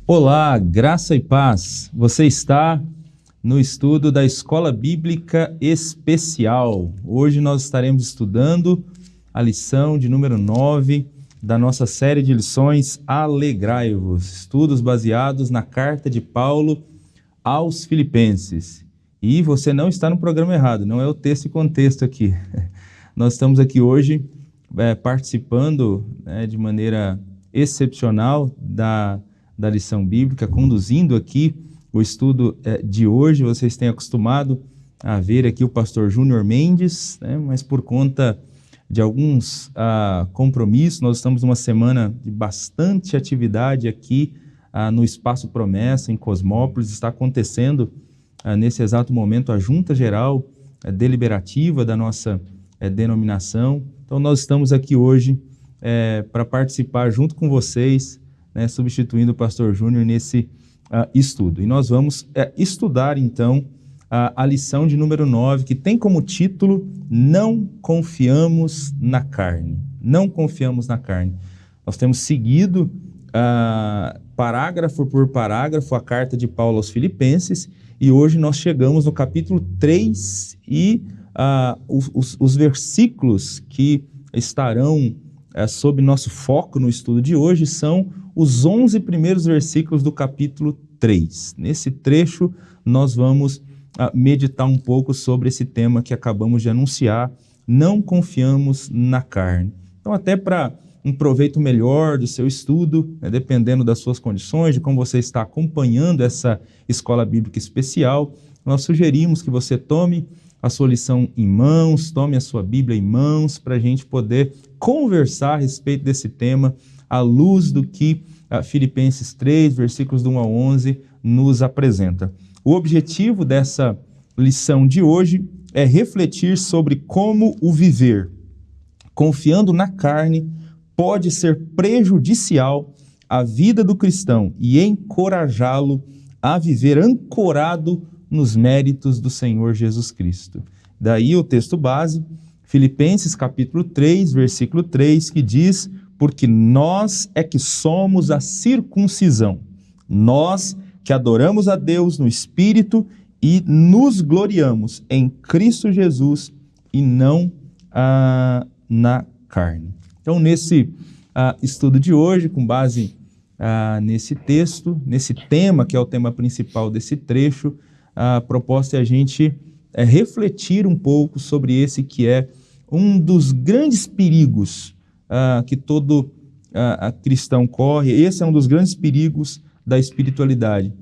Olá, graça e paz. Você está no estudo da Escola Bíblica Especial. Hoje nós estaremos estudando a lição de número 9 da nossa série de lições Alegrai-vos, estudos baseados na carta de Paulo aos Filipenses. E você não está no programa errado, não é o texto e contexto aqui. Nós estamos aqui hoje participando de maneira excepcional da lição bíblica, conduzindo aqui o estudo de hoje. Vocês têm acostumado a ver aqui o pastor Júnior Mendes, mas por conta de alguns compromissos, nós estamos numa semana de bastante atividade aqui no Espaço Promessa, em Cosmópolis. Está acontecendo nesse exato momento a Junta Geral Deliberativa da nossa denominação. Então nós estamos aqui hoje para participar junto com vocês, substituindo o pastor Júnior nesse estudo. E nós vamos estudar, então, a lição de número 9, que tem como título Não Confiamos na Carne. Não confiamos na carne. Nós temos seguido, parágrafo por parágrafo, a carta de Paulo aos Filipenses, e hoje nós chegamos no capítulo 3 e os versículos que estarão sob nosso foco no estudo de hoje são os 11 primeiros versículos do capítulo 3. Nesse trecho, nós vamos meditar um pouco sobre esse tema que acabamos de anunciar, não confiamos na carne. Então, até para um proveito melhor do seu estudo, dependendo das suas condições, de como você está acompanhando essa escola bíblica especial, nós sugerimos que você tome a sua lição em mãos, tome a sua Bíblia em mãos, para a gente poder conversar a respeito desse tema, à luz do que Filipenses 3, versículos do 1 ao 11, nos apresenta. O objetivo dessa lição de hoje é refletir sobre como o viver confiando na carne pode ser prejudicial à vida do cristão e encorajá-lo a viver ancorado nos méritos do Senhor Jesus Cristo. Daí o texto base, Filipenses capítulo 3, versículo 3, que diz: porque nós é que somos a circuncisão, nós que adoramos a Deus no Espírito e nos gloriamos em Cristo Jesus e não na carne. Então, nesse estudo de hoje, com base nesse texto, nesse tema, que é o tema principal desse trecho, a proposta é a gente refletir um pouco sobre esse que é um dos grandes perigos que todo cristão corre. Esse é um dos grandes perigos da espiritualidade,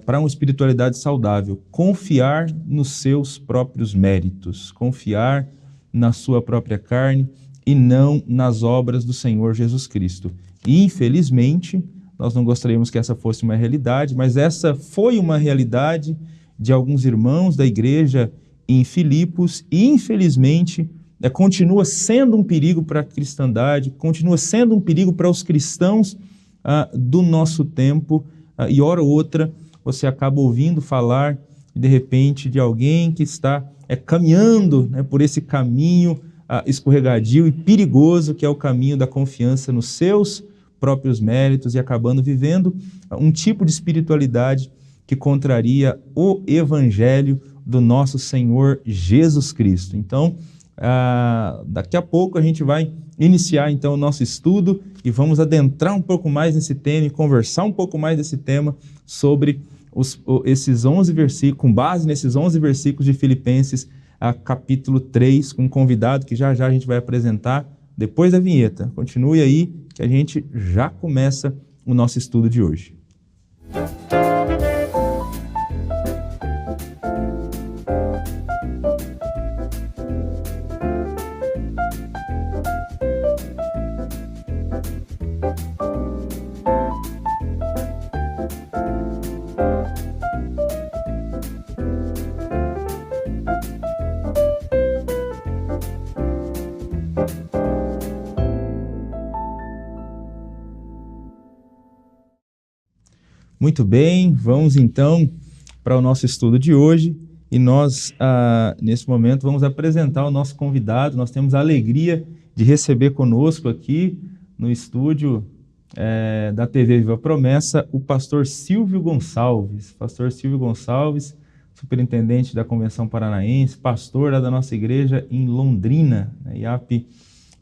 para uma espiritualidade saudável: confiar nos seus próprios méritos, confiar na sua própria carne e não nas obras do Senhor Jesus Cristo. E, infelizmente, nós não gostaríamos que essa fosse uma realidade, mas essa foi uma realidade de alguns irmãos da igreja em Filipos e, infelizmente, continua sendo um perigo para a cristandade, continua sendo um perigo para os cristãos do nosso tempo, e hora ou outra você acaba ouvindo falar, de repente, de alguém que está caminhando por esse caminho escorregadio e perigoso, que é o caminho da confiança nos seus próprios méritos e acabando vivendo um tipo de espiritualidade que contraria o evangelho do nosso Senhor Jesus Cristo. Então, daqui a pouco a gente vai iniciar então o nosso estudo e vamos adentrar um pouco mais nesse tema e conversar um pouco mais desse tema sobre esses 11 versículos, com base nesses 11 versículos de Filipenses, capítulo 3, com um convidado que já a gente vai apresentar depois da vinheta. Continue aí que a gente já começa o nosso estudo de hoje. Muito bem, vamos então para o nosso estudo de hoje e nós, nesse momento, vamos apresentar o nosso convidado. Nós temos a alegria de receber conosco aqui no estúdio da TV Viva Promessa, o pastor Silvio Gonçalves. Pastor Silvio Gonçalves, superintendente da Convenção Paranaense, pastor lá da nossa igreja em Londrina, IAP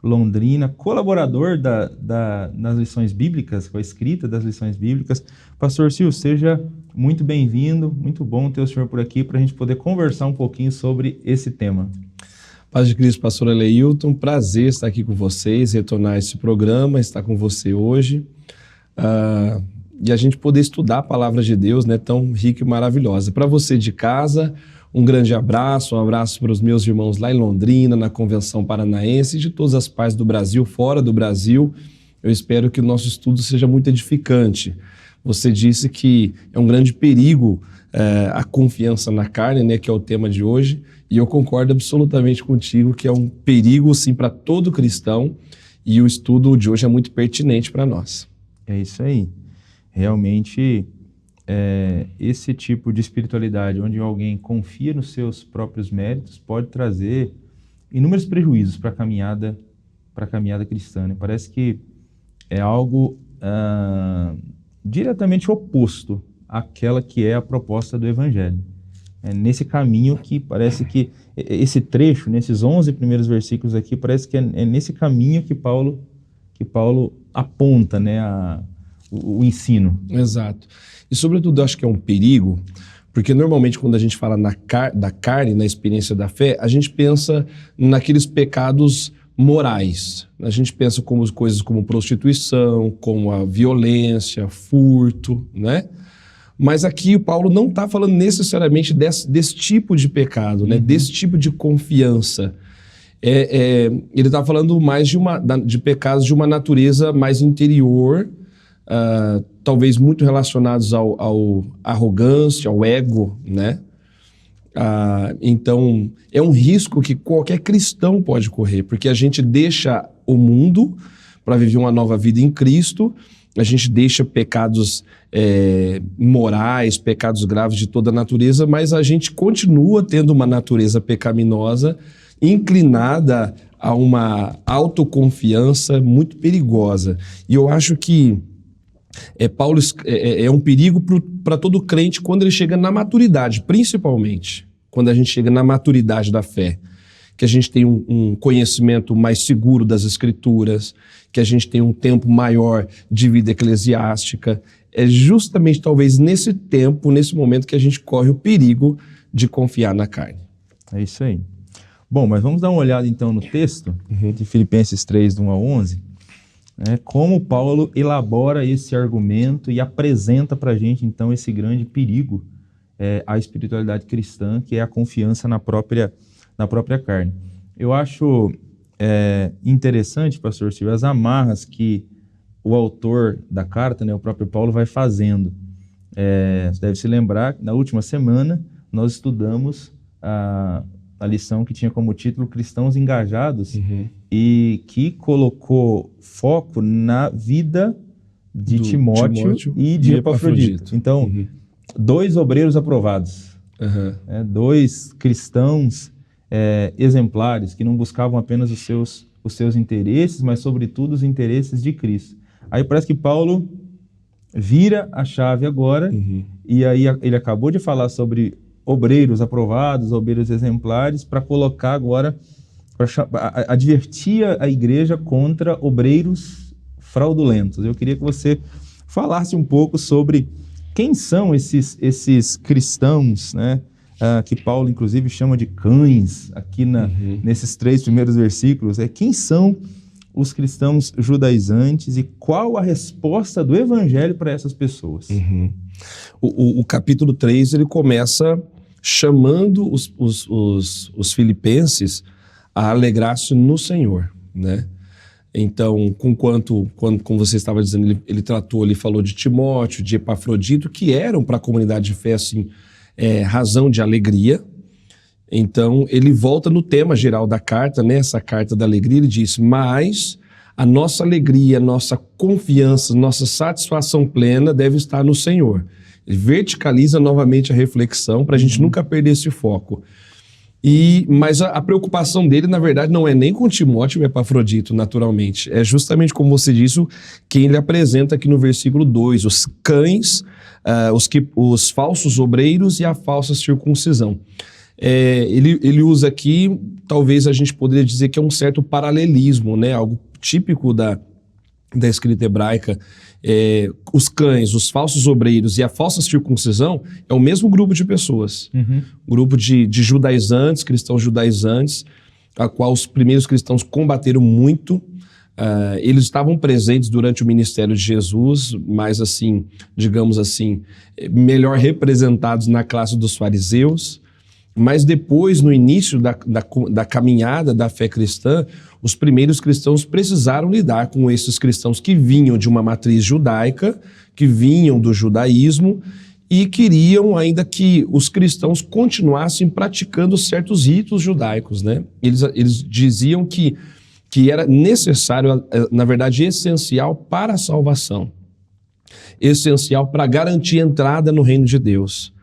Londrina, colaborador das lições bíblicas, com a escrita das lições bíblicas. Pastor Silvio, seja muito bem-vindo, muito bom ter o senhor por aqui para a gente poder conversar um pouquinho sobre esse tema. Paz de Cristo, pastor Aleilton, prazer estar aqui com vocês, retornar a esse programa, estar com você hoje, e a gente poder estudar a palavra de Deus, né, tão rica e maravilhosa. Para você de casa, um grande abraço, um abraço para os meus irmãos lá em Londrina, na Convenção Paranaense, e de todas as partes do Brasil, fora do Brasil. Eu espero que o nosso estudo seja muito edificante. Você disse que é um grande perigo a confiança na carne, né, que é o tema de hoje, e eu concordo absolutamente contigo que é um perigo, sim, para todo cristão, e o estudo de hoje é muito pertinente para nós. É isso aí. Realmente, esse tipo de espiritualidade, onde alguém confia nos seus próprios méritos, pode trazer inúmeros prejuízos para a caminhada cristã, né? Parece que é algo diretamente oposto àquela que é a proposta do Evangelho. É nesse caminho que parece que esse trecho, nesses 11 primeiros versículos aqui, parece que é nesse caminho que Paulo aponta, né, o ensino. Exato. E sobretudo eu acho que é um perigo, porque normalmente quando a gente fala da carne, na experiência da fé, a gente pensa naqueles pecados morais. A gente pensa como coisas como prostituição, como a violência, furto, né? Mas aqui o Paulo não está falando necessariamente desse tipo de pecado, né? Desse tipo de confiança. Ele está falando mais de pecados de uma natureza mais interior, talvez muito relacionados ao arrogância, ao ego, né? Então, é um risco que qualquer cristão pode correr, porque a gente deixa o mundo para viver uma nova vida em Cristo, a gente deixa pecados morais, pecados graves de toda a natureza, mas a gente continua tendo uma natureza pecaminosa, inclinada a uma autoconfiança muito perigosa. E eu acho que Paulo é um perigo para todo crente quando ele chega na maturidade, principalmente quando a gente chega na maturidade da fé, que a gente tem um conhecimento mais seguro das Escrituras, que a gente tem um tempo maior de vida eclesiástica. É justamente talvez nesse tempo, nesse momento, que a gente corre o perigo de confiar na carne. É isso aí. Bom, mas vamos dar uma olhada então no texto de Filipenses 3, do 1 ao 11, como Paulo elabora esse argumento e apresenta para a gente então esse grande perigo à espiritualidade cristã, que é a confiança na própria carne. Eu acho interessante, pastor Silvio, as amarras que o autor da carta, né, o próprio Paulo, vai fazendo. Você deve se lembrar que na última semana nós estudamos a lição que tinha como título Cristãos Engajados, e que colocou foco na vida de Timóteo e de Epafrodito. Então, 2 obreiros aprovados, 2 cristãos exemplares, que não buscavam apenas os seus interesses, mas sobretudo os interesses de Cristo. Aí parece que Paulo vira a chave agora, e aí ele acabou de falar sobre obreiros aprovados, obreiros exemplares, para colocar agora, para advertir a igreja contra obreiros fraudulentos. Eu queria que você falasse um pouco sobre quem são esses cristãos, né, que Paulo inclusive chama de cães aqui nesses 3 primeiros versículos. Quem são os cristãos judaizantes e qual a resposta do evangelho para essas pessoas? O capítulo 3 ele começa chamando os filipenses a alegrar-se no Senhor, né? Então, como você estava dizendo, ele falou de Timóteo, de Epafrodito, que eram para a comunidade de fé assim, razão de alegria. Então, ele volta no tema geral da carta, né? Essa carta da alegria, ele diz: mas a nossa alegria, nossa confiança, nossa satisfação plena deve estar no Senhor. Ele verticaliza novamente a reflexão para a gente nunca perder esse foco. Mas a preocupação dele, na verdade, não é nem com Timóteo e Epafrodito, naturalmente. É justamente, como você disse, quem ele apresenta aqui no versículo 2, os cães, os falsos obreiros e a falsa circuncisão. Ele usa aqui, talvez a gente poderia dizer que é um certo paralelismo, né? Algo típico da escrita hebraica. Os cães, os falsos obreiros e a falsa circuncisão é o mesmo grupo de pessoas. Grupo de judaizantes, cristãos judaizantes, a qual os primeiros cristãos combateram muito. Eles estavam presentes durante o ministério de Jesus, mas assim, digamos assim, melhor representados na classe dos fariseus. Mas depois, no início da caminhada da fé cristã, os primeiros cristãos precisaram lidar com esses cristãos que vinham de uma matriz judaica, que vinham do judaísmo e queriam ainda que os cristãos continuassem praticando certos ritos judaicos, né? Eles diziam que era necessário, na verdade, essencial para a salvação, essencial para garantir a entrada no reino de Deus.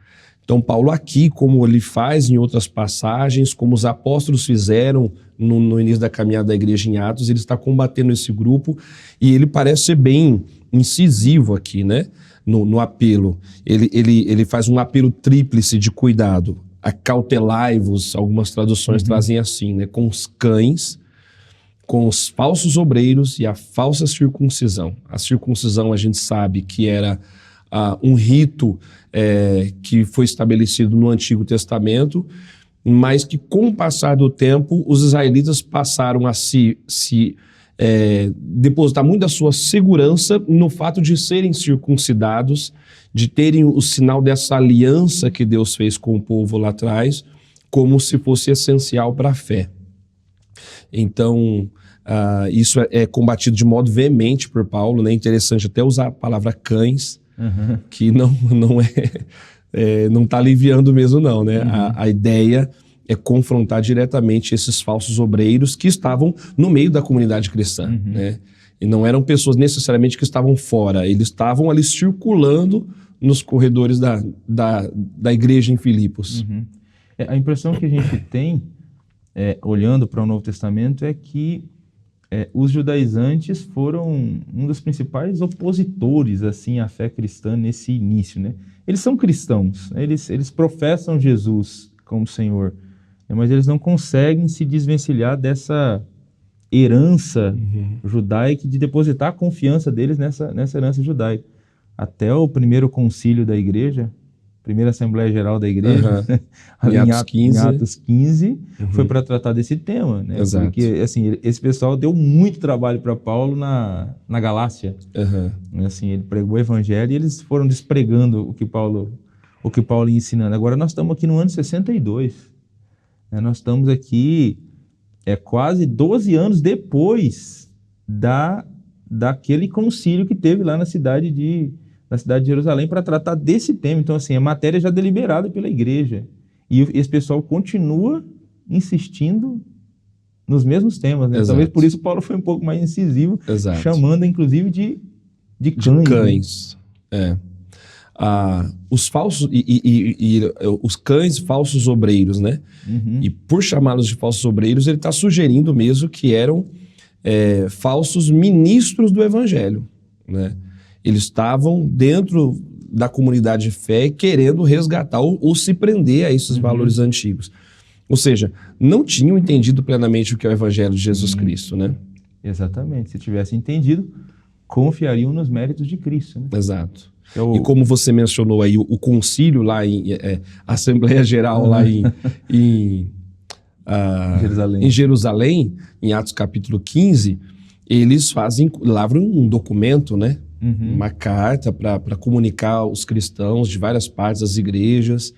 Então, Paulo aqui, como ele faz em outras passagens, como os apóstolos fizeram no início da caminhada da igreja em Atos, ele está combatendo esse grupo e ele parece ser bem incisivo aqui, né? No apelo. Ele faz um apelo tríplice de cuidado. Acautelai-vos, algumas traduções trazem assim, né? Com os cães, com os falsos obreiros e a falsa circuncisão. A circuncisão a gente sabe que era um rito que foi estabelecido no Antigo Testamento, mas que com o passar do tempo os israelitas passaram a se depositar muito da sua segurança no fato de serem circuncidados, de terem o sinal dessa aliança que Deus fez com o povo lá atrás, como se fosse essencial para a fé. Então, isso é combatido de modo veemente por Paulo, né? É interessante até usar a palavra cães, que não está aliviando mesmo não, né? A ideia é confrontar diretamente esses falsos obreiros que estavam no meio da comunidade cristã, né? E não eram pessoas necessariamente que estavam fora, eles estavam ali circulando nos corredores da igreja em Filipos. A impressão que a gente tem, olhando para o Novo Testamento, é que os judaizantes foram um dos principais opositores assim, à fé cristã nesse início, né? Eles são cristãos, eles professam Jesus como Senhor, mas eles não conseguem se desvencilhar dessa herança judaica, de depositar a confiança deles nessa herança judaica. Até o primeiro concílio da igreja, primeira Assembleia Geral da Igreja, em Atos 15, foi para tratar desse tema, né? Exato. Porque assim, esse pessoal deu muito trabalho para Paulo na Galácia. Assim, ele pregou o evangelho e eles foram despregando o que Paulo ia ensinando. Agora nós estamos aqui no ano 62. Né? Nós estamos aqui quase 12 anos depois daquele concílio que teve lá na cidade de Jerusalém para tratar desse tema. Então, assim, a matéria já deliberada pela igreja. E esse pessoal continua insistindo nos mesmos temas, né? Talvez por isso Paulo foi um pouco mais incisivo, chamando, inclusive, de cães. Os falsos os cães falsos obreiros, né? E por chamá-los de falsos obreiros, ele está sugerindo mesmo que eram falsos ministros do evangelho, né? Eles estavam dentro da comunidade de fé querendo resgatar ou se prender a esses valores antigos. Ou seja, não tinham entendido plenamente o que é o Evangelho de Jesus Cristo, né? Exatamente. Se tivessem entendido, confiariam nos méritos de Cristo, né? Exato. E como você mencionou aí, o concílio lá em Assembleia Geral lá em Jerusalém, em Atos capítulo 15, eles lavram um documento, né? Uma carta para comunicar aos cristãos de várias partes das igrejas,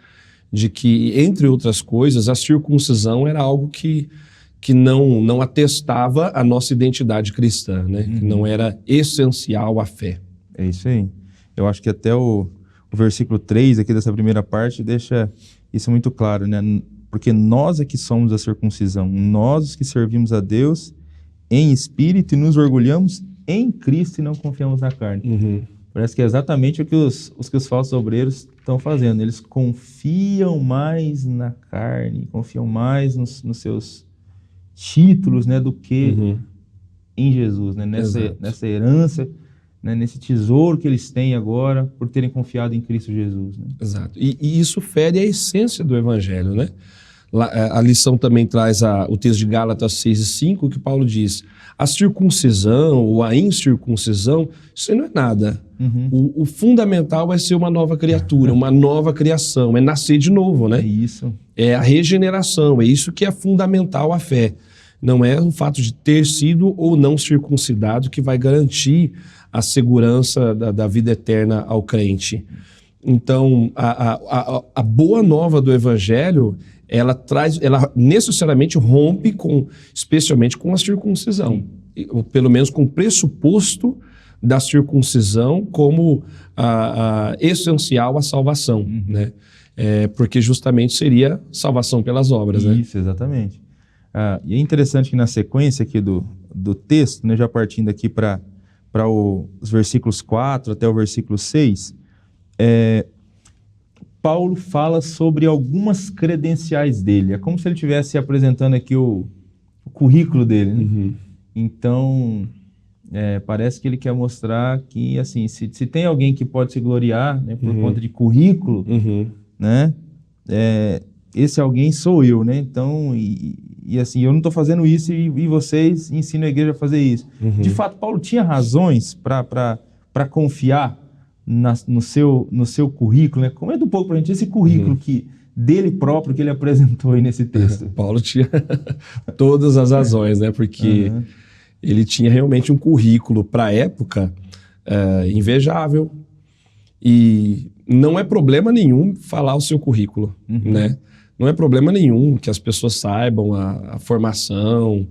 de que, entre outras coisas, a circuncisão era algo que não atestava a nossa identidade cristã, né? Que não era essencial à fé. É isso aí. Eu acho que até o versículo 3 aqui dessa primeira parte deixa isso muito claro, né? Porque nós é que somos a circuncisão, nós os que servimos a Deus em espírito e nos orgulhamos em Cristo e não confiamos na carne. Parece que é exatamente o que os falsos obreiros estão fazendo. Eles confiam mais na carne, confiam mais nos seus títulos, né, do que Uhum. em Jesus, né, Exato. nessa herança, né, nesse tesouro que eles têm agora por terem confiado em Cristo Jesus. Né? Exato. E isso fere a essência do evangelho, né? A lição também traz o texto de Gálatas 6:5, que Paulo diz: a circuncisão ou a incircuncisão, isso aí não é nada. O fundamental é ser uma nova criatura, uma nova criação, é nascer de novo, né? É isso. É a regeneração, é isso que é fundamental à fé. Não é o fato de ter sido ou não circuncidado que vai garantir a segurança da vida eterna ao crente. Então, a boa nova do evangelho, ela necessariamente rompe especialmente com a circuncisão, ou pelo menos com o pressuposto da circuncisão como essencial à salvação, né? Porque justamente seria salvação pelas obras, né? Isso, exatamente. E é interessante que na sequência aqui do texto, né, já partindo aqui para os versículos 4 até o versículo 6, Paulo fala sobre algumas credenciais dele. É como se ele estivesse apresentando aqui o currículo dele. Né? Então, parece que ele quer mostrar que, assim, se tem alguém que pode se gloriar, né, por conta de currículo, né, esse alguém sou eu, né? Então, e assim, eu não estou fazendo isso e vocês ensinam a igreja a fazer isso. De fato, Paulo tinha razões para confiar no seu currículo, né? Comenta um pouco para a gente esse currículo dele próprio que ele apresentou aí nesse texto. Paulo tinha todas as razões, né? Porque ele tinha realmente um currículo para a época invejável, e não é problema nenhum falar o seu currículo, né? Não é problema nenhum que as pessoas saibam a formação,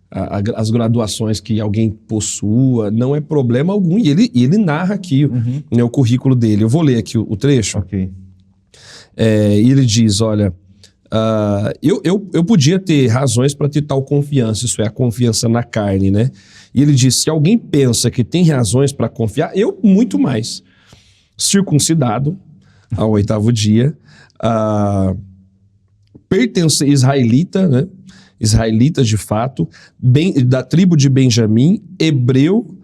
as graduações que alguém possua, não é problema algum. E ele narra aqui né, o currículo dele. Eu vou ler aqui o trecho. Ok. E ele diz, olha, eu podia ter razões para ter tal confiança, isso é, a confiança na carne, né? E ele diz, se alguém pensa que tem razões para confiar, eu muito mais. Circuncidado ao 8º dia, israelita, né? Israelita de fato, da tribo de Benjamim, hebreu,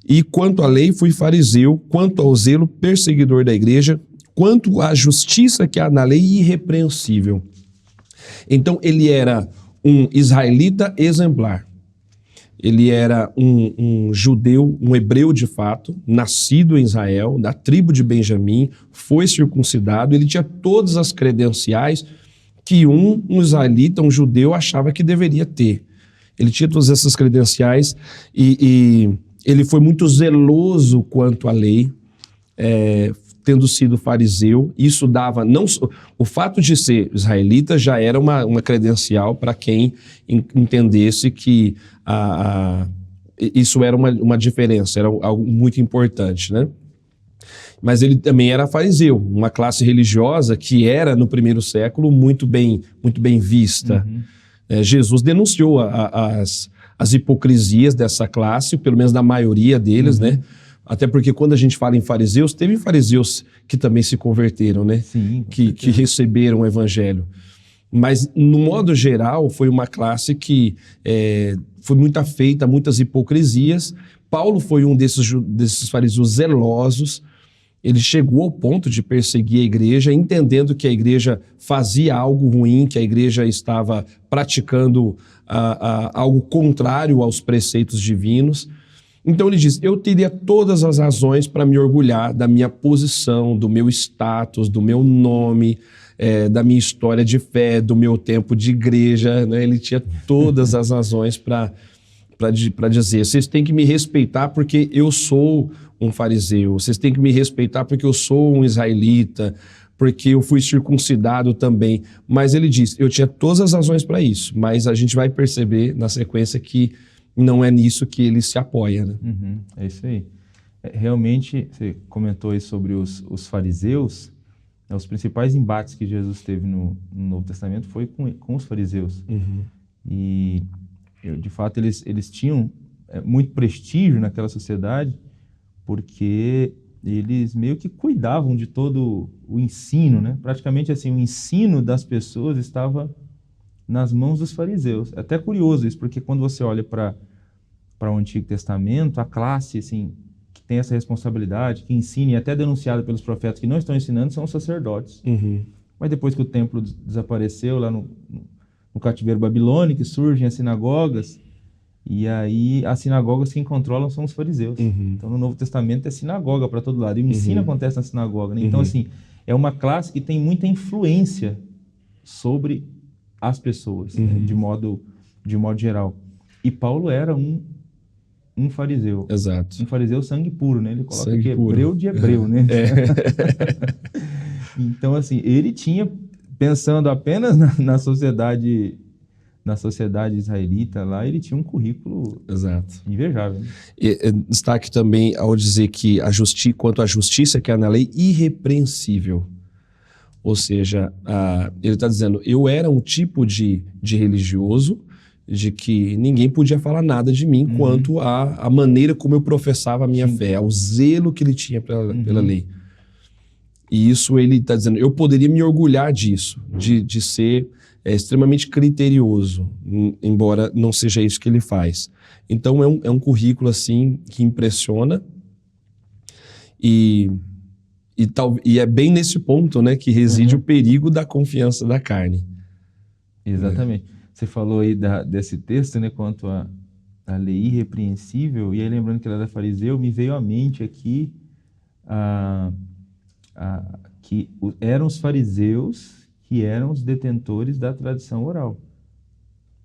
e quanto à lei fui fariseu, quanto ao zelo perseguidor da igreja, quanto à justiça que há na lei irrepreensível. Então ele era um israelita exemplar. Ele era um judeu, um hebreu de fato, nascido em Israel, da tribo de Benjamim, foi circuncidado, ele tinha todas as credenciais que um israelita, um judeu, achava que deveria ter. Ele tinha todas essas credenciais e ele foi muito zeloso quanto à lei, tendo sido fariseu. Isso dava, o fato de ser israelita já era uma credencial para quem entendesse que isso era uma diferença, era algo muito importante, né? Mas ele também era fariseu, uma classe religiosa que era, no primeiro século, muito bem vista. Jesus denunciou as hipocrisias dessa classe, pelo menos da maioria deles, né? Até porque quando a gente fala em fariseus, teve fariseus que também se converteram, né? Sim, que receberam o evangelho. Mas, no modo geral, foi uma classe que foi muito afeita a muitas hipocrisias. Paulo foi um desses fariseus zelosos. Ele chegou ao ponto de perseguir a igreja, entendendo que a igreja fazia algo ruim, que a igreja estava praticando algo contrário aos preceitos divinos. Então ele diz, eu teria todas as razões para me orgulhar da minha posição, do meu status, do meu nome, da minha história de fé, do meu tempo de igreja, né? Ele tinha todas as razões para dizer, vocês têm que me respeitar porque eu sou um fariseu, vocês têm que me respeitar porque eu sou um israelita, porque eu fui circuncidado também. Mas ele diz, eu tinha todas as razões para isso, mas a gente vai perceber na sequência que não é nisso que ele se apoia, né? É isso aí. Realmente, você comentou aí sobre os fariseus, né, os principais embates que Jesus teve no Novo Testamento foi com os fariseus. E, de fato, eles tinham muito prestígio naquela sociedade porque eles meio que cuidavam de todo o ensino, né? Praticamente assim, o ensino das pessoas estava nas mãos dos fariseus. É até curioso isso, porque quando você olha para o Antigo Testamento, a classe assim, que tem essa responsabilidade, que ensina e é até denunciada pelos profetas que não estão ensinando, são os sacerdotes. Mas depois que o templo desapareceu lá no cativeiro babilônico, surgem as sinagogas, e aí as sinagogas quem controlam são os fariseus. Então no Novo Testamento é sinagoga para todo lado, e o ensino acontece na sinagoga, né? Então assim, é uma classe que tem muita influência sobre as pessoas, né? de modo geral. E Paulo era um fariseu. Exato. Um fariseu sangue puro, né? Ele coloca Sangue aqui, puro. hebreu de hebreu, né? Então assim, ele tinha, pensando apenas na sociedade israelita lá, ele tinha um currículo Exato. invejável. Né? Destaque também ao dizer que quanto à justiça que há na lei, irrepreensível. Ou seja, ele está dizendo, eu era um tipo de religioso, de que ninguém podia falar nada de mim quanto à maneira como eu professava a minha fé, ao zelo que ele tinha pela lei. E isso ele está dizendo, eu poderia me orgulhar disso, de ser extremamente criterioso, embora não seja isso que ele faz. Então é um currículo assim que impressiona e é bem nesse ponto, né, que reside o perigo da confiança da carne. Exatamente. Você falou aí desse texto, né, quanto à lei irrepreensível, e aí lembrando que ele era fariseu, me veio à mente aqui que eram os fariseus que eram os detentores da tradição oral.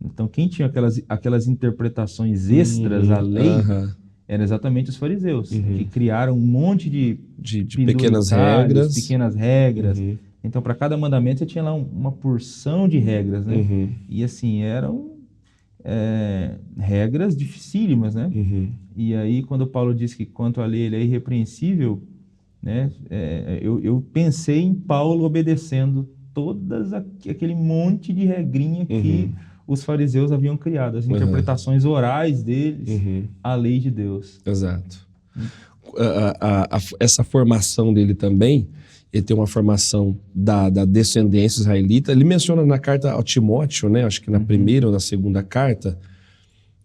Então, quem tinha aquelas interpretações extras à lei eram exatamente os fariseus, que criaram um monte de pequenas regras. Então, para cada mandamento, você tinha lá uma porção de regras, né? E assim, eram regras dificílimas, né? E aí, quando Paulo diz que quanto à lei ele é irrepreensível, né? Eu pensei em Paulo obedecendo aquele monte de regrinha que os fariseus haviam criado, as interpretações orais deles à lei de Deus. Exato. Essa formação dele também, ele tem uma formação da descendência israelita. Ele menciona na carta ao Timóteo, né? Acho que na primeira ou na segunda carta,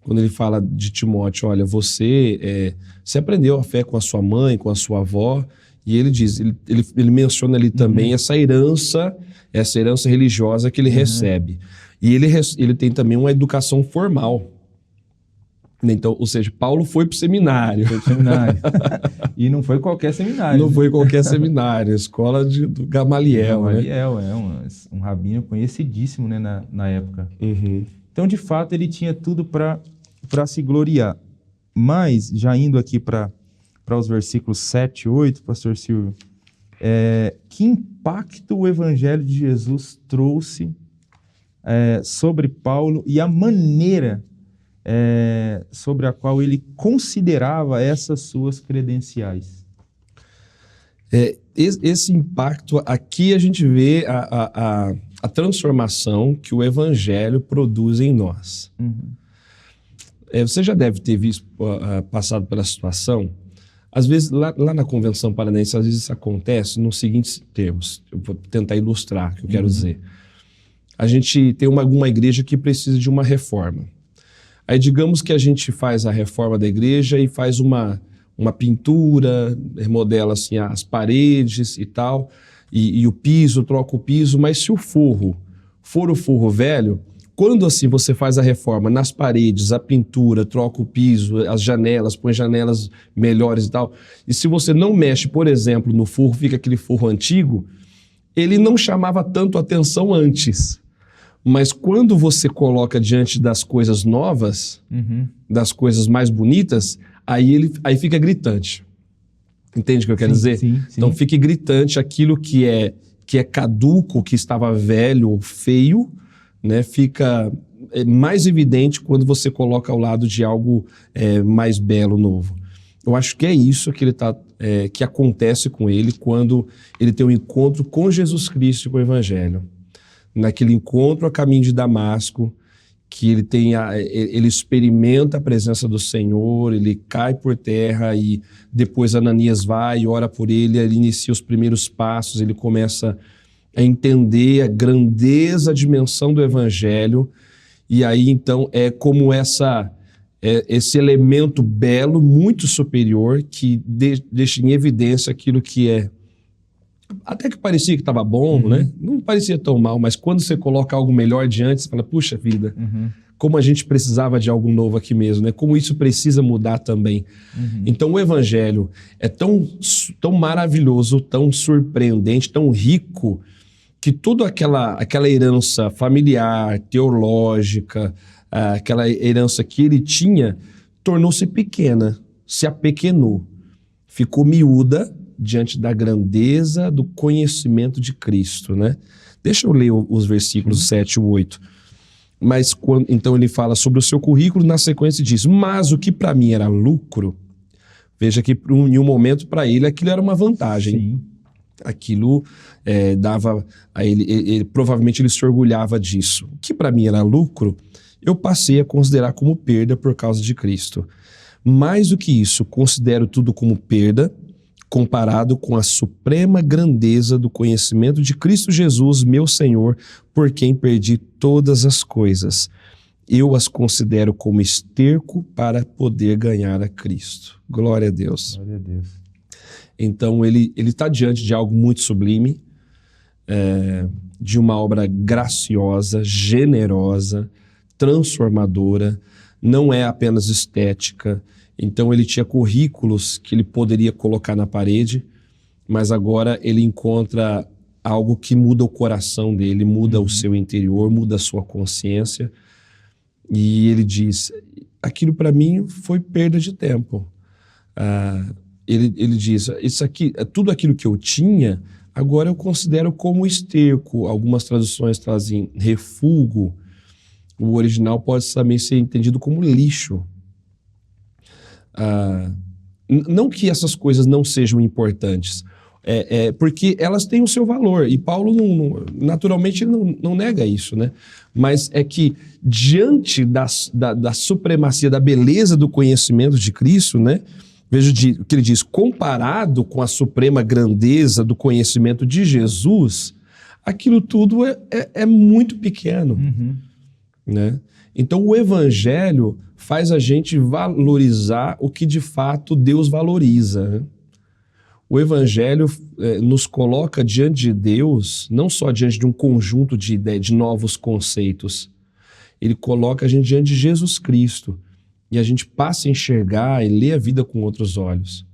quando ele fala de Timóteo, olha, você aprendeu a fé com a sua mãe, com a sua avó, e ele diz, ele menciona ali também essa herança religiosa que ele recebe. E ele tem também uma educação formal. Então, ou seja, Paulo foi para o seminário. Foi pro seminário. E não foi qualquer seminário. Não foi qualquer seminário, escola do Gamaliel. Gamaliel, né? Um rabino conhecidíssimo, né, na época. Então, de fato, ele tinha tudo para se gloriar. Mas, já indo aqui para os versículos 7 e 8, pastor Silvio, que impacto o evangelho de Jesus trouxe sobre Paulo e a maneira sobre a qual ele considerava essas suas credenciais? Esse impacto, aqui a gente vê a transformação que o evangelho produz em nós. Você já deve ter passado pela situação. Às vezes, lá na Convenção Paranaense, às vezes isso acontece nos seguintes termos. Eu vou tentar ilustrar o que eu quero dizer. A gente tem uma igreja que precisa de uma reforma. Aí, digamos que a gente faz a reforma da igreja e faz uma pintura, remodela assim, as paredes e tal, e o piso, troca o piso, mas se o forro for o forro velho, quando assim você faz a reforma nas paredes, a pintura, troca o piso, as janelas, põe janelas melhores e tal, e se você não mexe, por exemplo, no forro, fica aquele forro antigo, ele não chamava tanto atenção antes. Mas quando você coloca diante das coisas novas, das coisas mais bonitas, aí fica gritante. Entende o que eu quero dizer? Sim. Então fica gritante aquilo que é caduco, que estava velho ou feio, né? Fica mais evidente quando você coloca ao lado de algo mais belo, novo. Eu acho que é isso que que acontece com ele quando ele tem um encontro com Jesus Cristo e com o Evangelho. Naquele encontro a caminho de Damasco, que ele experimenta a presença do Senhor, ele cai por terra e depois Ananias vai e ora por ele inicia os primeiros passos, ele começa a entender a grandeza, a dimensão do evangelho, e aí então é como esse elemento belo, muito superior, que deixa em evidência aquilo que é até que parecia que estava bom, né? Não parecia tão mal, mas quando você coloca algo melhor diante, você fala, puxa vida, como a gente precisava de algo novo aqui mesmo, né? Como isso precisa mudar também. Então o evangelho é tão maravilhoso, tão surpreendente, tão rico, que toda aquela herança familiar, teológica, aquela herança que ele tinha, tornou-se pequena, se apequenou, ficou miúda diante da grandeza do conhecimento de Cristo, né? Deixa eu ler os versículos 7 e 8. Mas então ele fala sobre o seu currículo, na sequência diz, mas o que para mim era lucro, veja que em um momento para ele aquilo era uma vantagem. Sim. Aquilo dava a ele, provavelmente ele se orgulhava disso. O que para mim era lucro, eu passei a considerar como perda por causa de Cristo. Mais do que isso, considero tudo como perda, comparado com a suprema grandeza do conhecimento de Cristo Jesus, meu Senhor, por quem perdi todas as coisas. Eu as considero como esterco para poder ganhar a Cristo. Glória a Deus. Glória a Deus. Então ele está diante de algo muito sublime, de uma obra graciosa, generosa, transformadora, não é apenas estética. Então ele tinha currículos que ele poderia colocar na parede, mas agora ele encontra algo que muda o coração dele, muda o seu interior, muda a sua consciência. E ele diz, aquilo para mim foi perda de tempo. Ele diz, isso aqui, tudo aquilo que eu tinha, agora eu considero como esterco. Algumas traduções trazem refúgio. O original pode também ser entendido como lixo. Não que essas coisas não sejam importantes, porque elas têm o seu valor, e Paulo naturalmente não nega isso, né? Mas é que diante da supremacia, da beleza do conhecimento de Cristo, né? Veja o que ele diz, comparado com a suprema grandeza do conhecimento de Jesus, aquilo tudo é muito pequeno, né? Então o evangelho faz a gente valorizar o que de fato Deus valoriza, né? O evangelho nos coloca diante de Deus, não só diante de um conjunto de ideias, de novos conceitos. Ele coloca a gente diante de Jesus Cristo. E a gente passa a enxergar e ler a vida com outros olhos.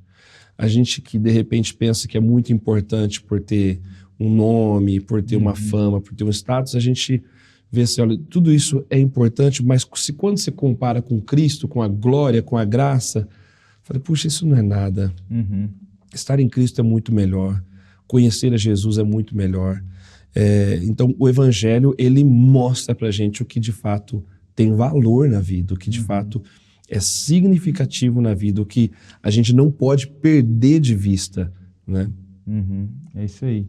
A gente que de repente pensa que é muito importante por ter um nome, por ter uma fama, por ter um status, a gente vê assim, olha, tudo isso é importante, mas quando você compara com Cristo, com a glória, com a graça, fala, puxa, isso não é nada. Estar em Cristo é muito melhor. Conhecer a Jesus é muito melhor. Então, o Evangelho, ele mostra pra gente o que de fato tem valor na vida, o que de fato é significativo na vida, o que a gente não pode perder de vista, né? É isso aí.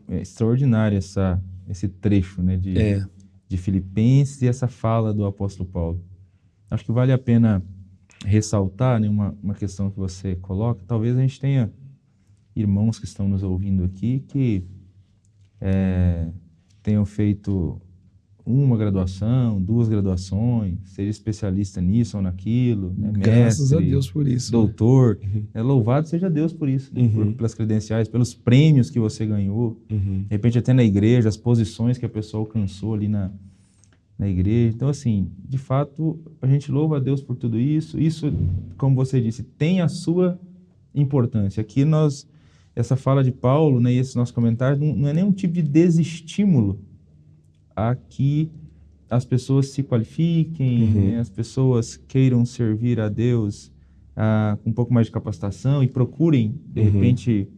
É extraordinário esse trecho, né, de Filipenses e essa fala do apóstolo Paulo. Acho que vale a pena ressaltar, né, uma questão que você coloca. Talvez a gente tenha irmãos que estão nos ouvindo aqui que tenham feito uma graduação, 2 graduações, seja especialista nisso ou naquilo, né? Graças Mestre, a Deus por isso. doutor. Louvado seja Deus por isso, né? Pelas credenciais, pelos prêmios que você ganhou, de repente até na igreja, as posições que a pessoa alcançou ali na igreja. Então, assim, de fato, a gente louva a Deus por tudo isso. Isso, como você disse, tem a sua importância. Aqui essa fala de Paulo, né, e esse nosso comentário, não é nenhum tipo de desestímulo a que as pessoas se qualifiquem, né, as pessoas queiram servir a Deus com um pouco mais de capacitação e procurem, de repente,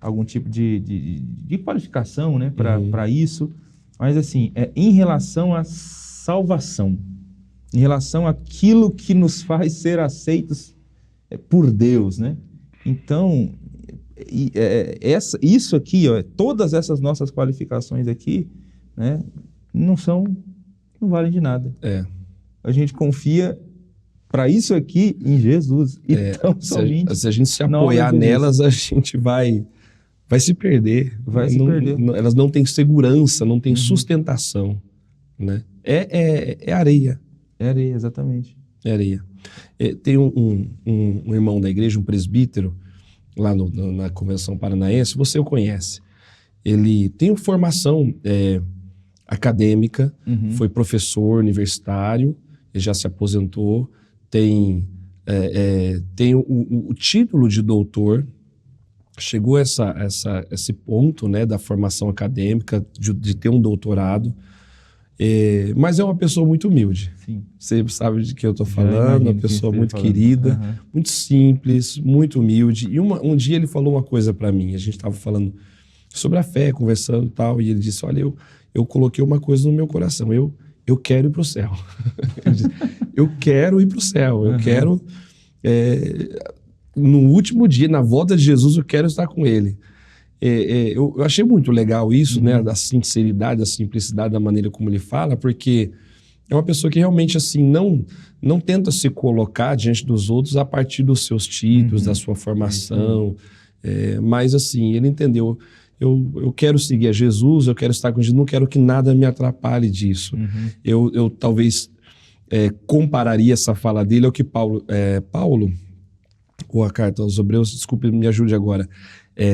algum tipo de qualificação, né, para isso. Mas, assim, em relação à salvação, em relação àquilo que nos faz ser aceitos por Deus, né? Então, isso aqui, todas essas nossas qualificações aqui, né, não são não valem de nada. É. A gente confia para isso aqui em Jesus. E tão somente. Se a gente se apoiar nelas, a gente vai se perder. Vai se perder. Elas não têm segurança, não têm sustentação. Né? É areia. É areia, exatamente. É areia. Tem um irmão da igreja, um presbítero, lá na Convenção Paranaense, você o conhece. Ele tem formação acadêmica, foi professor universitário, ele já se aposentou, tem o título de doutor, chegou a esse ponto, né, da formação acadêmica, de ter um doutorado, mas é uma pessoa muito humilde. Sim. Você sabe de que eu estou falando, uma pessoa muito querida, muito simples, muito humilde. E um dia ele falou uma coisa para mim, a gente estava falando sobre a fé, conversando e tal, e ele disse, olha, eu coloquei uma coisa no meu coração, eu quero ir para o céu. Eu quero ir para o céu, eu quero, no último dia, na volta de Jesus, eu quero estar com ele. Eu achei muito legal isso, né, da sinceridade, da simplicidade, da maneira como ele fala, porque é uma pessoa que realmente assim, não tenta se colocar diante dos outros a partir dos seus títulos, da sua formação, mas assim, ele entendeu, eu quero seguir a Jesus, eu quero estar com Jesus, não quero que nada me atrapalhe disso. Eu talvez compararia essa fala dele ao que Paulo, ou a carta aos Hebreus, desculpe, me ajude agora,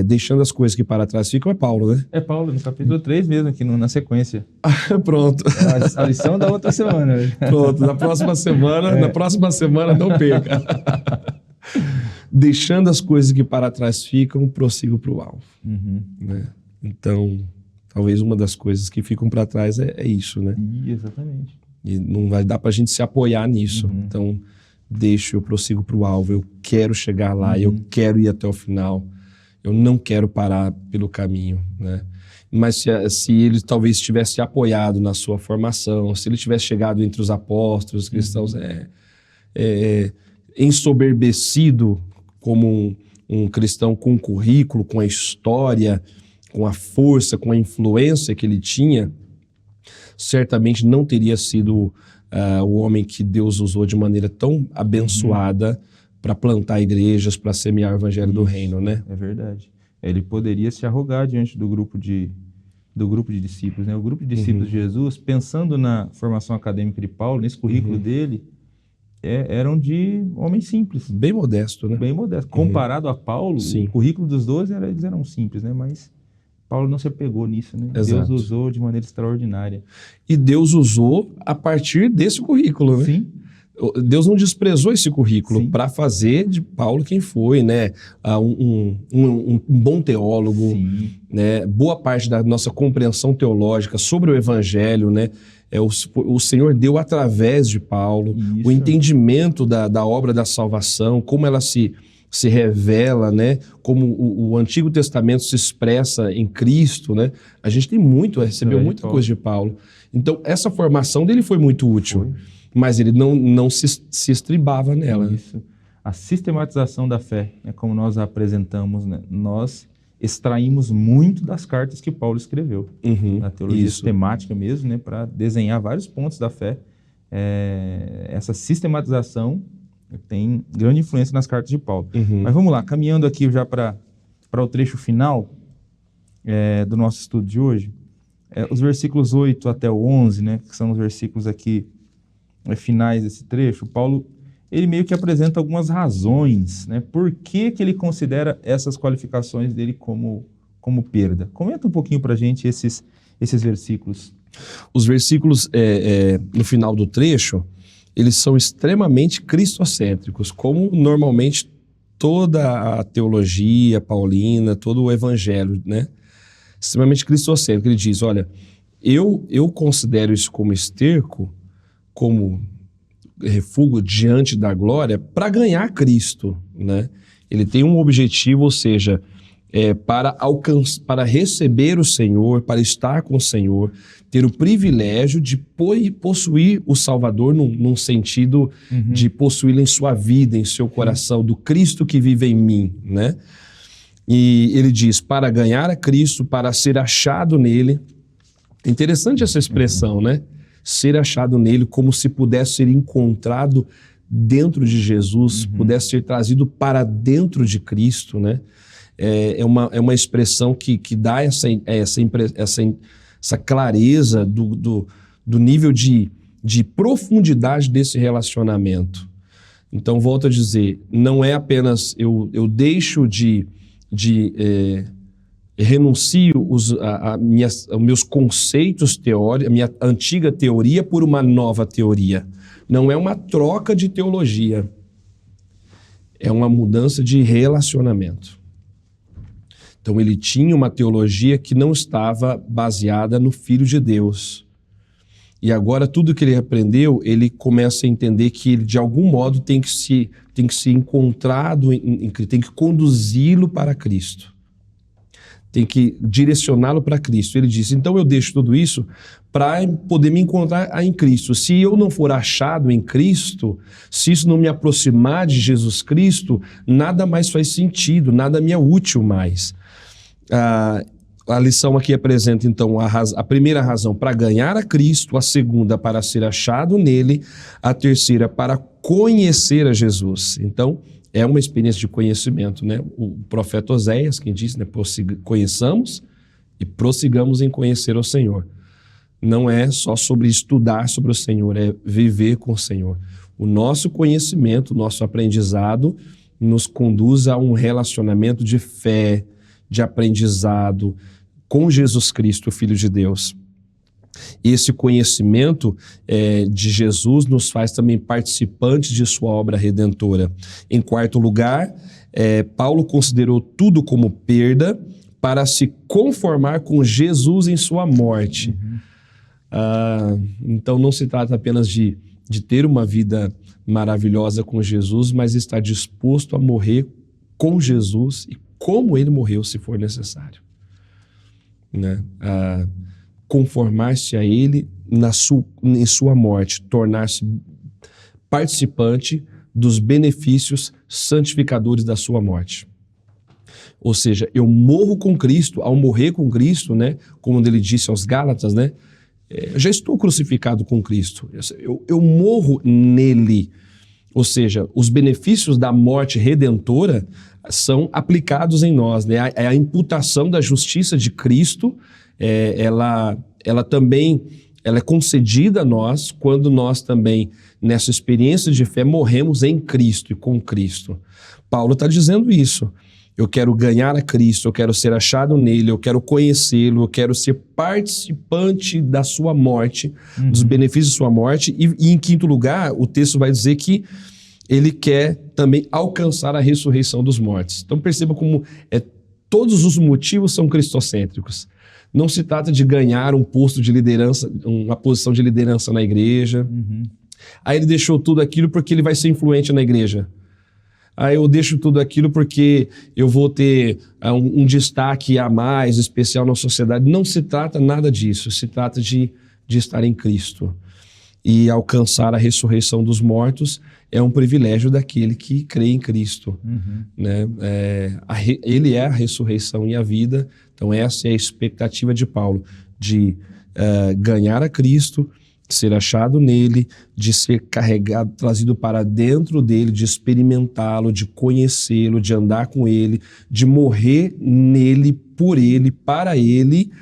deixando as coisas que para trás ficam, é Paulo, né? É Paulo, no capítulo 3 mesmo, aqui na sequência. Pronto. A lição da outra semana. Pronto, na próxima semana não perca. Deixando as coisas que para trás ficam, prossigo para o alvo. Né? Então, talvez uma das coisas que ficam para trás é isso, né? Exatamente. E não vai dar para a gente se apoiar nisso. Então, eu prossigo para o alvo, eu quero chegar lá, eu quero ir até o final, eu não quero parar pelo caminho, né? Mas se ele talvez tivesse apoiado na sua formação, se ele tivesse chegado entre os apóstolos, os cristãos, ensoberbecido como um cristão com currículo, com a história, com a força, com a influência que ele tinha, certamente não teria sido o homem que Deus usou de maneira tão abençoada para plantar igrejas, para semear o evangelho do reino, né? É verdade. Ele poderia se arrogar diante do grupo de discípulos, né? O grupo de discípulos de Jesus, pensando na formação acadêmica de Paulo, nesse currículo dele, eram de homens simples. Bem modesto, né? Bem modesto. Comparado a Paulo, o currículo dos 12, eles eram simples, né? Mas Paulo não se apegou nisso, né? Exato. Deus usou de maneira extraordinária. E Deus usou a partir desse currículo, né? Sim. Deus não desprezou esse currículo para fazer de Paulo quem foi, né? Um bom teólogo, né? Boa parte da nossa compreensão teológica sobre o evangelho, né? O Senhor deu através de Paulo o entendimento da obra da salvação, como ela se revela, né? Como o Antigo Testamento se expressa em Cristo, né? A gente recebeu muita coisa de Paulo. Então, essa formação dele foi muito útil. Mas ele não se estribava nela. Isso. A sistematização da fé, né, como nós a apresentamos, né, nós extraímos muito das cartas que Paulo escreveu. Na teologia sistemática mesmo, né, para desenhar vários pontos da fé. Essa sistematização tem grande influência nas cartas de Paulo. Mas vamos lá, caminhando aqui já para o trecho final do nosso estudo de hoje. Os versículos 8 até o 11, né, que são os versículos aqui finais desse trecho, Paulo, ele meio que apresenta algumas razões, né? Por que ele considera essas qualificações dele como perda. Comenta um pouquinho para a gente esses versículos. Os versículos no final do trecho, eles são extremamente cristocêntricos, como normalmente toda a teologia paulina, todo o evangelho, né? Extremamente cristocêntrico. Ele diz, olha, eu considero isso como esterco, como refúgio diante da glória, para ganhar Cristo, né? Ele tem um objetivo, ou seja, para receber o Senhor, para estar com o Senhor, ter o privilégio de possuir o Salvador num sentido de possuí-lo em sua vida, em seu coração, do Cristo que vive em mim, né? E ele diz, para ganhar a Cristo, para ser achado nele. Interessante essa expressão, né? ser achado nele, como se pudesse ser encontrado dentro de Jesus, pudesse ser trazido para dentro de Cristo, né? É uma expressão que dá essa clareza do nível de profundidade desse relacionamento. Então, volto a dizer, não é apenas eu deixo renuncio os meus conceitos teóricos, a minha antiga teoria por uma nova teoria. Não é uma troca de teologia, é uma mudança de relacionamento. Então ele tinha uma teologia que não estava baseada no Filho de Deus. E agora tudo que ele aprendeu, ele começa a entender que ele de algum modo tem que ser encontrado, tem que conduzi-lo para Cristo. Tem que direcioná-lo para Cristo. Ele disse, então eu deixo tudo isso para poder me encontrar em Cristo. Se eu não for achado em Cristo, se isso não me aproximar de Jesus Cristo, nada mais faz sentido, nada me é útil mais. A lição aqui apresenta, então, a primeira razão para ganhar a Cristo, a segunda para ser achado nele, a terceira para conhecer a Jesus. Então, é uma experiência de conhecimento, né? O profeta Oséias, quem disse, né? Conheçamos e prossigamos em conhecer o Senhor. Não é só sobre estudar sobre o Senhor, é viver com o Senhor. O nosso conhecimento, o nosso aprendizado nos conduz a um relacionamento de fé, de aprendizado com Jesus Cristo, o Filho de Deus. Esse conhecimento de Jesus nos faz também participantes de sua obra redentora. Em quarto lugar, Paulo considerou tudo como perda para se conformar com Jesus em sua morte. Então não se trata apenas de ter uma vida maravilhosa com Jesus, mas estar disposto a morrer com Jesus e como ele morreu, se for necessário. Né? Conformar-se a ele em sua morte, tornar-se participante dos benefícios santificadores da sua morte. Ou seja, eu morro com Cristo, ao morrer com Cristo, né, como ele disse aos Gálatas, né, eu já estou crucificado com Cristo, eu morro nele. Ou seja, os benefícios da morte redentora são aplicados em nós, né? A imputação da justiça de Cristo, ela também é concedida a nós quando nós também, nessa experiência de fé, morremos em Cristo e com Cristo. Paulo está dizendo isso. Eu quero ganhar a Cristo, eu quero ser achado nele, eu quero conhecê-lo, eu quero ser participante da sua morte, dos benefícios de sua morte. E em quinto lugar, o texto vai dizer que ele quer também alcançar a ressurreição dos mortos. Então perceba como todos os motivos são cristocêntricos. Não se trata de ganhar um posto de liderança, uma posição de liderança na igreja. Aí ele deixou tudo aquilo porque ele vai ser influente na igreja. Aí eu deixo tudo aquilo porque eu vou ter um destaque a mais especial na sociedade. Não se trata nada disso. Se trata de estar em Cristo. E alcançar a ressurreição dos mortos é um privilégio daquele que crê em Cristo. Né? Ele é a ressurreição e a vida. Então essa é a expectativa de Paulo, de ganhar a Cristo, ser achado nele, de ser carregado, trazido para dentro dele, de experimentá-lo, de conhecê-lo, de andar com ele, de morrer nele, por ele, para ele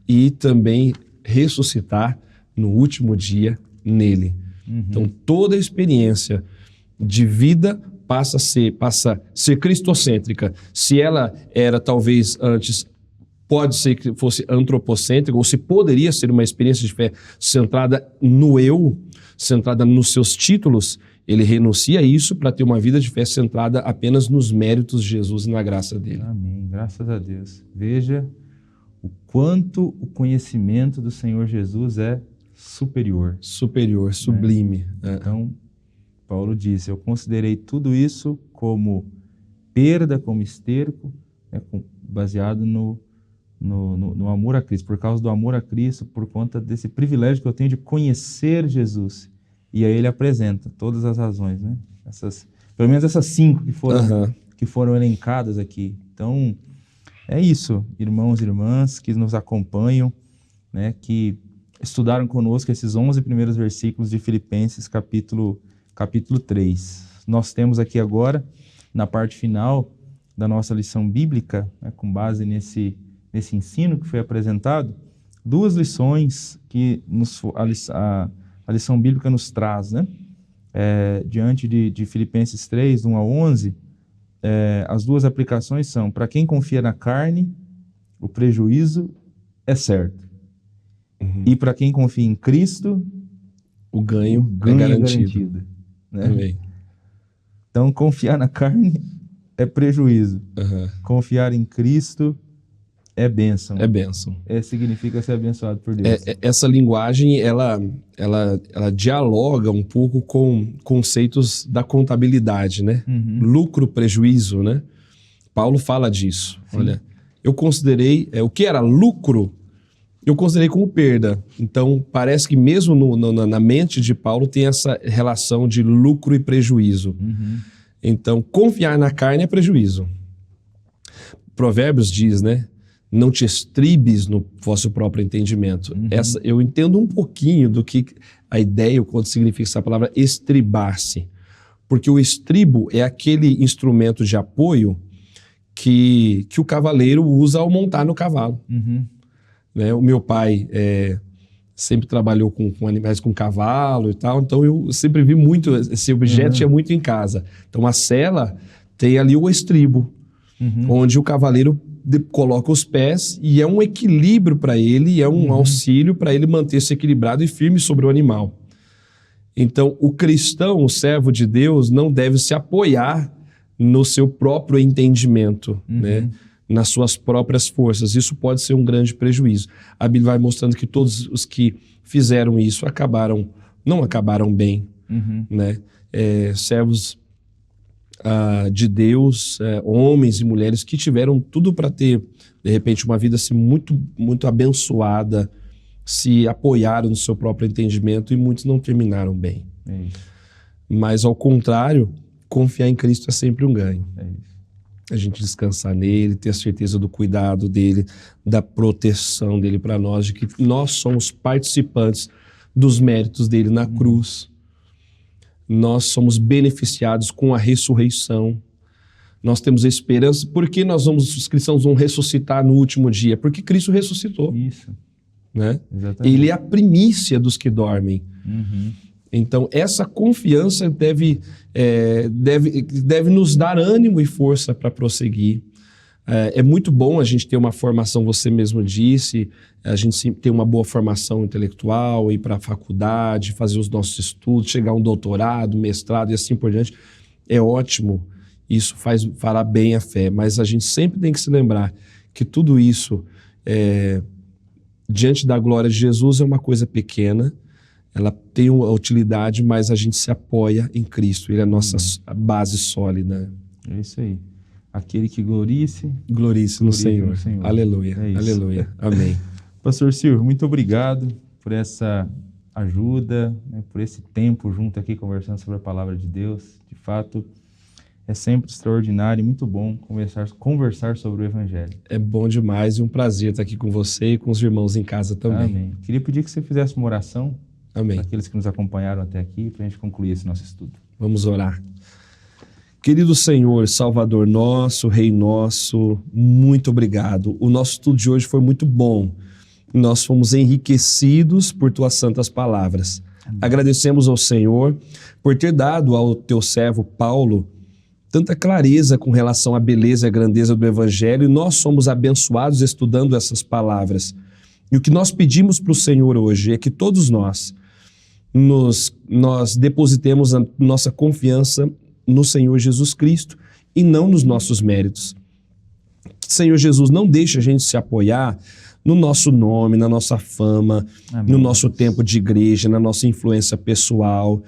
e também ressuscitar no último dia nele. Então toda a experiência de vida passa a ser cristocêntrica. Se ela era talvez antes, pode ser que fosse antropocêntrica, ou se poderia ser uma experiência de fé centrada no eu, centrada nos seus títulos, ele renuncia a isso para ter uma vida de fé centrada apenas nos méritos de Jesus e na graça dele. Amém, graças a Deus. Veja o quanto o conhecimento do Senhor Jesus é superior. Superior, sublime. Então, Paulo disse, eu considerei tudo isso como perda, como esterco, baseado no amor a Cristo, por causa do amor a Cristo, por conta desse privilégio que eu tenho de conhecer Jesus. E aí ele apresenta todas as razões, né? Pelo menos essas 5 que foram elencadas aqui. Então, é isso, irmãos e irmãs que nos acompanham, né? Que estudaram conosco esses 11 primeiros versículos de Filipenses, capítulo 3. Nós temos aqui agora, na parte final da nossa lição bíblica, né, com base nesse ensino que foi apresentado, duas lições que a lição bíblica nos traz, né? Diante de Filipenses 3, 1 a 11, as duas aplicações são: para quem confia na carne, o prejuízo é certo. E para quem confia em Cristo, o ganho é é garantido. Né? Amém. Então, confiar na carne é prejuízo. Confiar em Cristo é bênção. É bênção. Significa ser abençoado por Deus. Essa linguagem, ela dialoga um pouco com conceitos da contabilidade, né? Lucro, prejuízo, né? Paulo fala disso. Sim. Olha, eu considerei, o que era lucro, eu considerei como perda. Então, parece que mesmo na mente de Paulo tem essa relação de lucro e prejuízo. Então, confiar na carne é prejuízo. Provérbios diz, né? Não te estribes no vosso próprio entendimento. Eu entendo um pouquinho do que a ideia, o quanto significa essa palavra estribar-se. Porque o estribo é aquele instrumento de apoio que o cavaleiro usa ao montar no cavalo. Né? O meu pai sempre trabalhou com animais, com cavalo e tal, então eu sempre vi muito, esse objeto tinha muito em casa. Então a sela tem ali o estribo, onde o cavaleiro coloca os pés e é um equilíbrio para ele, é um auxílio para ele manter-se equilibrado e firme sobre o animal. Então, o cristão, o servo de Deus, não deve se apoiar no seu próprio entendimento, né? Nas suas próprias forças. Isso pode ser um grande prejuízo. A Bíblia vai mostrando que todos os que fizeram isso não acabaram bem, né? Servos de Deus, homens e mulheres que tiveram tudo para ter, de repente, uma vida assim, muito, muito abençoada, se apoiaram no seu próprio entendimento e muitos não terminaram bem. Mas, ao contrário, confiar em Cristo é sempre um ganho. A gente descansar nele, ter a certeza do cuidado dele, da proteção dele para nós, de que nós somos participantes dos méritos dele na cruz. Nós somos beneficiados com a ressurreição. Nós temos esperança. Por que os cristãos vão ressuscitar no último dia? Porque Cristo ressuscitou. Isso. Né? Ele é a primícia dos que dormem. Então, essa confiança deve nos dar ânimo e força para prosseguir. É muito bom a gente ter uma formação, você mesmo disse, a gente ter uma boa formação intelectual, ir para a faculdade, fazer os nossos estudos, chegar a um doutorado, mestrado e assim por diante. É ótimo, isso fará bem a fé, mas a gente sempre tem que se lembrar que tudo isso, diante da glória de Jesus, é uma coisa pequena, ela tem uma utilidade, mas a gente se apoia em Cristo, Ele é a nossa base sólida. É isso aí. Aquele que glorie-se no Senhor. Aleluia, aleluia, amém. Pastor Silvio, muito obrigado por essa ajuda, né, por esse tempo junto aqui conversando sobre a palavra de Deus. De fato, é sempre extraordinário e muito bom conversar sobre o Evangelho. É bom demais e um prazer estar aqui com você e com os irmãos em casa também. Amém. Queria pedir que você fizesse uma oração para aqueles que nos acompanharam até aqui, para a gente concluir esse nosso estudo. Vamos orar. Querido Senhor, Salvador nosso, Rei nosso, muito obrigado. O nosso estudo de hoje foi muito bom. Nós fomos enriquecidos por Tuas santas palavras. Amém. Agradecemos ao Senhor por ter dado ao Teu servo Paulo tanta clareza com relação à beleza e à grandeza do Evangelho, e nós somos abençoados estudando essas palavras. E o que nós pedimos para o Senhor hoje é que todos nós depositemos a nossa confiança no Senhor Jesus Cristo e não nos nossos méritos. Senhor Jesus, não deixe a gente se apoiar no nosso nome, na nossa fama, amém, no nosso tempo de igreja, na nossa influência pessoal,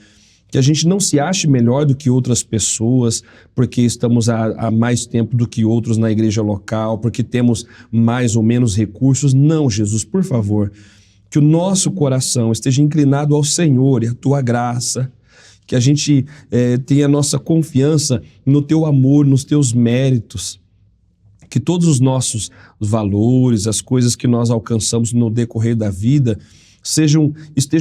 que a gente não se ache melhor do que outras pessoas, porque estamos há mais tempo do que outros na igreja local, porque temos mais ou menos recursos. Não, Jesus, por favor, que o nosso coração esteja inclinado ao Senhor e à Tua graça, que a gente tenha nossa confiança no Teu amor, nos Teus méritos, que todos os nossos valores, as coisas que nós alcançamos no decorrer da vida, estejam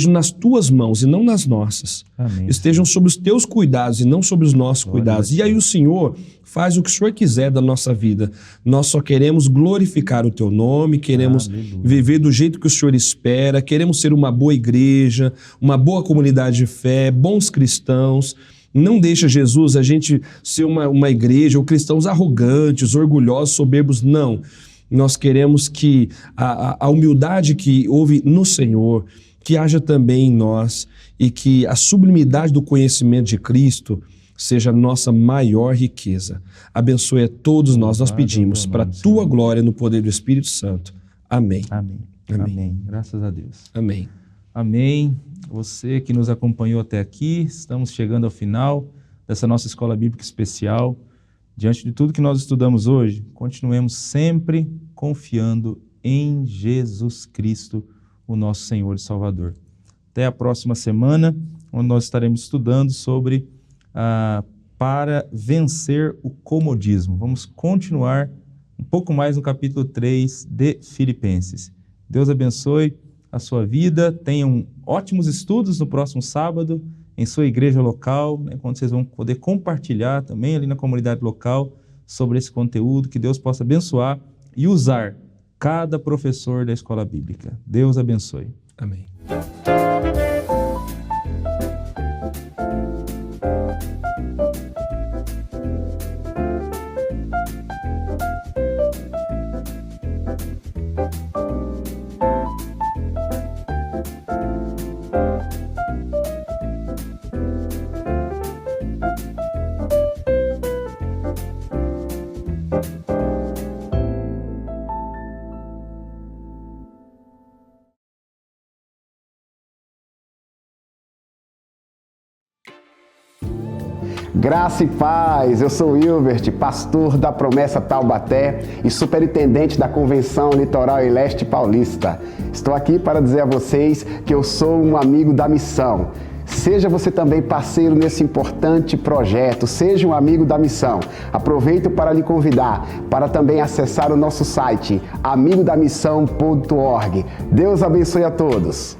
nas tuas mãos e não nas nossas. Amém. Estejam sob os teus cuidados e não sob os nossos cuidados. E aí o Senhor faz o que o Senhor quiser da nossa vida. Nós só queremos glorificar o teu nome, queremos viver do jeito que o Senhor espera, queremos ser uma boa igreja, uma boa comunidade de fé, bons cristãos. Não deixa, Jesus, a gente ser uma igreja ou cristãos arrogantes, orgulhosos, soberbos, não. Nós queremos que a humildade que houve no Senhor, que haja também em nós e que a sublimidade do conhecimento de Cristo seja a nossa maior riqueza. Abençoe a todos nós pedimos, para a tua glória no poder do Espírito Santo. Amém. Amém. Amém. Amém. Graças a Deus. Amém. Amém. Você que nos acompanhou até aqui, estamos chegando ao final dessa nossa Escola Bíblica Especial. Diante de tudo que nós estudamos hoje, continuemos sempre confiando em Jesus Cristo, o nosso Senhor e Salvador. Até a próxima semana, onde nós estaremos estudando sobre para vencer o comodismo. Vamos continuar um pouco mais no capítulo 3 de Filipenses. Deus abençoe a sua vida, tenham ótimos estudos no próximo sábado em sua igreja local, né, quando vocês vão poder compartilhar também ali na comunidade local sobre esse conteúdo, que Deus possa abençoar e usar cada professor da escola bíblica. Deus abençoe. Amém. Graça e paz, eu sou Hilbert, pastor da Promessa Taubaté e superintendente da Convenção Litoral e Leste Paulista. Estou aqui para dizer a vocês que eu sou um amigo da missão. Seja você também parceiro nesse importante projeto, seja um amigo da missão. Aproveito para lhe convidar para também acessar o nosso site amigodamissão.org. Deus abençoe a todos.